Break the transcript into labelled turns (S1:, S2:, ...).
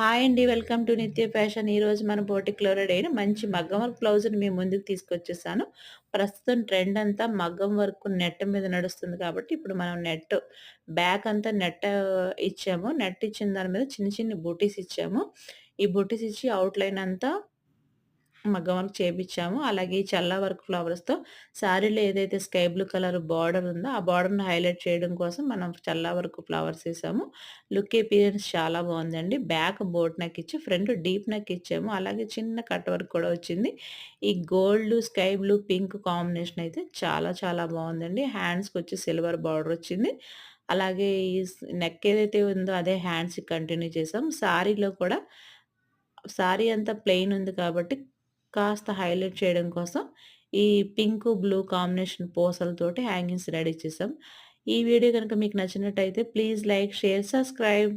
S1: Hi అండి. Welcome to నిత్య fashion. ఈరోజు మన బోటిక్‌లో రెడీ అయిన మంచి మగ్గం వర్క్ బ్లౌజ్‌ని మీ ముందుకు తీసుకొచ్చేసాను. ప్రస్తుతం ట్రెండ్ అంతా మగ్గం వర్క్ నెట్ మీద నడుస్తుంది కాబట్టి, ఇప్పుడు మనం బ్యాక్ అంతా ఇచ్చాము. నెట్ ఇచ్చిన దాని మీద చిన్న చిన్ని బూటీస్ ఇచ్చాము. ఈ బూటీస్ ఇచ్చి ఔట్‌లైన్ అంతా మగ్గం వర్క్ చేపిచ్చాము. అలాగే ఈ చల్లా వర్క్ ఫ్లవర్స్‌తో శారీలో ఏదైతే స్కై బ్లూ కలర్ బార్డర్ ఉందో, ఆ బార్డర్‌ని హైలైట్ చేయడం కోసం మనం చల్లా వర్క్ ఫ్లవర్స్ ఏసాము. లుక్ అపియరెన్స్ చాలా బావుందండి. బ్యాక్ బోట్ నెక్ ఇచ్చి ఫ్రంట్ డీప్ నెక్ ఇచ్చాము. అలాగే చిన్న కట్ వర్క్ కూడా వచ్చింది. ఈ gold, sky blue, pink combination అయితే చాలా చాలా బావుందండి. హ్యాండ్స్‌కొచ్చి సిల్వర్ బార్డర్ వచ్చింది. అలాగే ఈ నెక్ ఏదైతే ఉందో అదే హ్యాండ్స్‌కి కంటిన్యూ చేసాం. సారీలో కూడా సారీ అంతా ప్లెయిన్ ఉంది కాబట్టి కాస్త హైలైట్ చేయడం కోసం ఈ పింక్, బ్లూ కాంబినేషన్ పూసలతోటి హ్యాంగింగ్స్ రెడీ చేసాం. ఈ వీడియో గనుక మీకు నచ్చినట్టయితే ప్లీజ్ లైక్, షేర్, సబ్స్క్రైబ్.